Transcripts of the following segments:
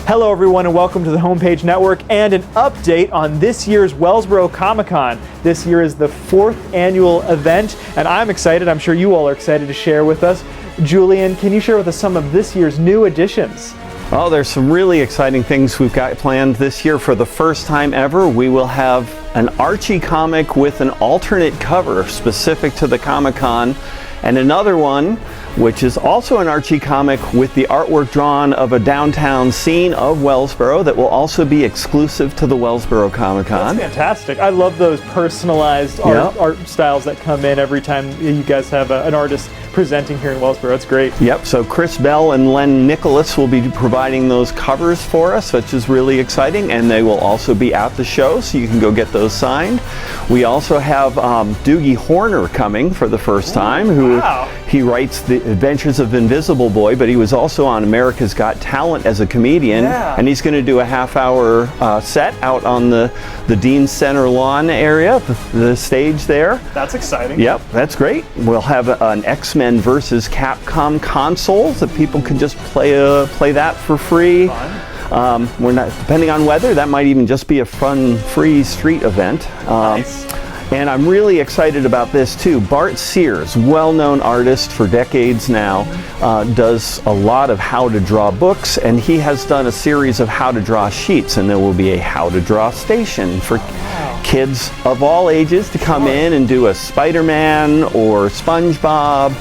Hello everyone and welcome to the Homepage Network and an update on this year's Wellsboro Comic Con. This year is the 4th annual event and I'm excited, I'm sure you all are excited to share with us. Julian, can you share with us some of this year's new additions? Oh, there's some really exciting things we've got planned this year. For the first time ever, we will have an Archie comic with an alternate cover specific to the Comic Con, and another one which is also an Archie comic with the artwork drawn of a downtown scene of Wellsboro that will also be exclusive to the Wellsboro Comic Con. That's fantastic. I love those personalized art styles that come in every time you guys have an artist presenting here in Wellsboro. It's great. Yep, so Chris Bell and Len Nicholas will be providing those covers for us, which is really exciting, and they will also be at the show, so you can go get those signed. We also have Doogie Horner coming for the first time, who he writes the Adventures of Invisible Boy, but he was also on America's Got Talent as a comedian, and he's going to do a half-hour set out on the Dean Center lawn area, the stage there. That's exciting. Yep, that's great. We'll have an X-Men versus Capcom console that people can just play that for free. We're not, depending on weather, that might even just be a fun free street event. Nice. And I'm really excited about this too. Bart Sears, well-known artist for decades now, does a lot of how to draw books, and he has done a series of how to draw sheets, and there will be a how to draw station for kids of all ages to come in and do a Spider-Man or SpongeBob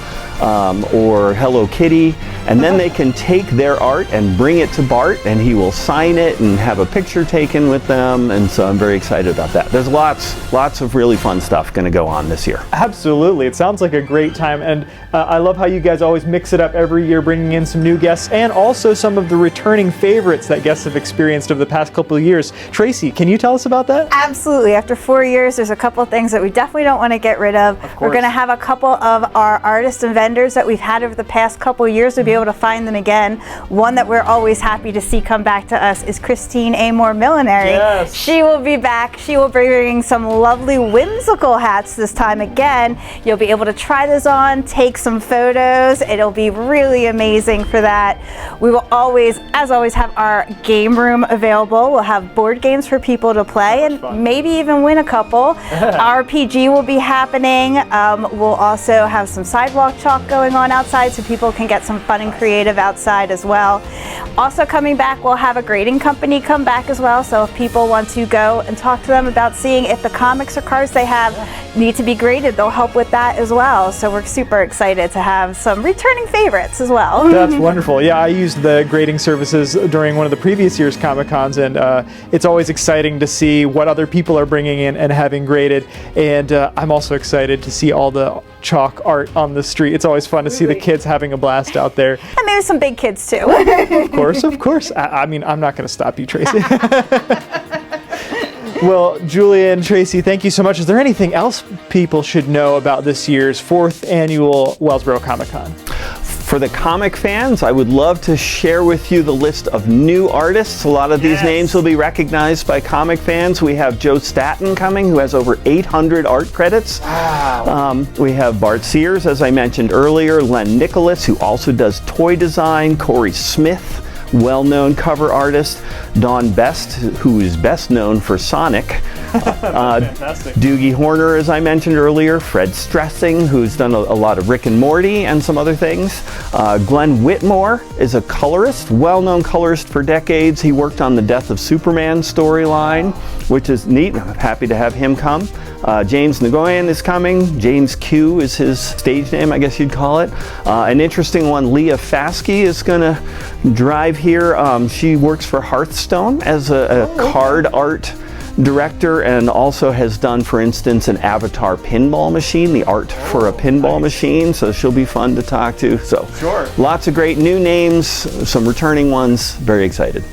or Hello Kitty, and then they can take their art and bring it to Bart, and he will sign it and have a picture taken with them, and so I'm very excited about that. There's lots of really fun stuff going to go on this year. Absolutely. It sounds like a great time, and I love how you guys always mix it up every year, bringing in some new guests and also some of the returning favorites that guests have experienced over the past couple of years. Tracey, can you tell us about that? Absolutely. After 4 years, there's a couple of things that we definitely don't want to get rid of. We're going to have a couple of our artists and vendors that we've had over the past couple of years to be able to find them again. One that we're always happy to see come back to us is Christine Amor Millinery. Yes. She will be back. She will be bringing some lovely whimsical hats this time again. You'll be able to try those on, take some photos. It'll be really amazing for that. We will always, as always, have our game room available. We'll have board games for people to play and maybe even win a couple. RPG will be happening. We'll also have some sidewalk chalk going on outside so people can get some fun and creative outside as well. Also coming back, we'll have a grading company come back as well, so if people want to go and talk to them about seeing if the comics or cards they have need to be graded, they'll help with that as well. So we're super excited to have some returning favorites as well. That's wonderful. Yeah, I used the grading services during one of the previous year's Comic Cons, and it's always exciting to see what other people are bringing in and having graded, and I'm also excited to see all the chalk art on the street. It's always fun to see the kids having a blast out there. And maybe some big kids too. Of course. I mean, I'm not going to stop you, Tracey. Well, Julian, Tracey, thank you so much. Is there anything else people should know about this year's 4th annual Wellsboro Comic Con? For the comic fans, I would love to share with you the list of new artists. A lot of these names will be recognized by comic fans. We have Joe Staton coming, who has over 800 art credits. Wow. We have Bart Sears, as I mentioned earlier, Len Nicholas, who also does toy design, Corey Smith, well-known cover artist, Don Best, who is best known for Sonic. Fantastic. Doogie Horner, as I mentioned earlier, Fred Stressing, who's done a lot of Rick and Morty and some other things. Glenn Whitmore is a colorist, well-known colorist for decades. He worked on the Death of Superman storyline, which is neat. I'm happy to have him come. James Nguyen is coming. James Q is his stage name, I guess you'd call it. An interesting one, Leah Faskey is going to drive here. She works for Hearthstone as a card art director, and also has done, for instance, an Avatar pinball machine, the art for a pinball machine, so she'll be fun to talk to. So lots of great new names, some returning ones. Very excited.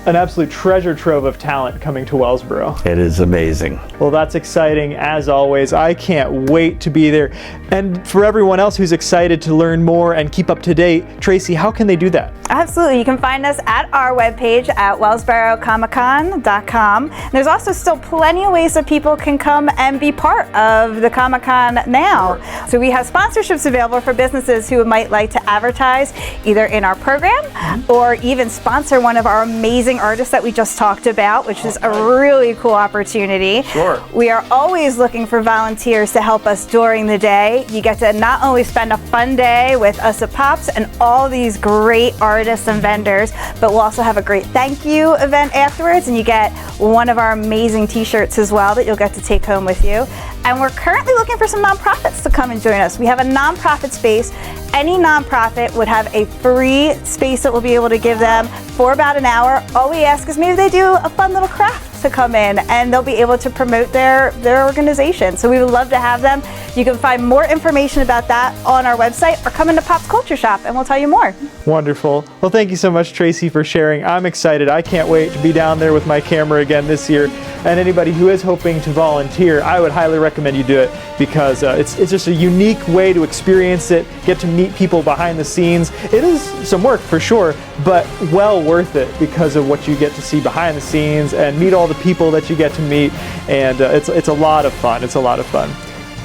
an absolute treasure trove of talent coming to Wellsboro. It is amazing. Well, that's exciting as always. I can't wait to be there. And for everyone else who's excited to learn more and keep up to date, Tracey, how can they do that? Absolutely. You can find us at our webpage at wellsborocomiccon.com. There's also still plenty of ways that people can come and be part of the Comic Con now. So we have sponsorships available for businesses who might like to advertise either in our program or even sponsor one of our amazing artists that we just talked about, which is a really cool opportunity. Sure. We are always looking for volunteers to help us during the day. You get to not only spend a fun day with us at Pops and all these great artists and vendors, but we'll also have a great thank you event afterwards, and you get one of our amazing t-shirts as well that you'll get to take home with you. And we're currently looking for some nonprofits to come and join us. We have a nonprofit space. Any nonprofit would have a free space that we'll be able to give them for about an hour. All we ask is maybe they do a fun little craft to come in, and they'll be able to promote their organization. So we would love to have them. You can find more information about that on our website or come into Pop's Culture Shop and we'll tell you more. Wonderful. Well, thank you so much, Tracey, for sharing. I'm excited. I can't wait to be down there with my camera again this year. And anybody who is hoping to volunteer, I would highly recommend you do it, because it's just a unique way to experience it, get to meet people behind the scenes. It is some work for sure, but well worth it because of what you get to see behind the scenes and meet all the people that you get to meet. And it's a lot of fun. It's a lot of fun.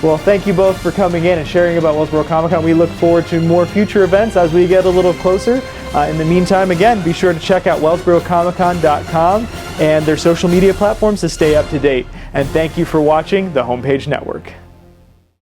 Well, thank you both for coming in and sharing about Wellsboro Comic Con. We look forward to more future events as we get a little closer. In the meantime, again, be sure to check out wellsborocomiccon.com and their social media platforms to stay up to date. And thank you for watching the Homepage Network.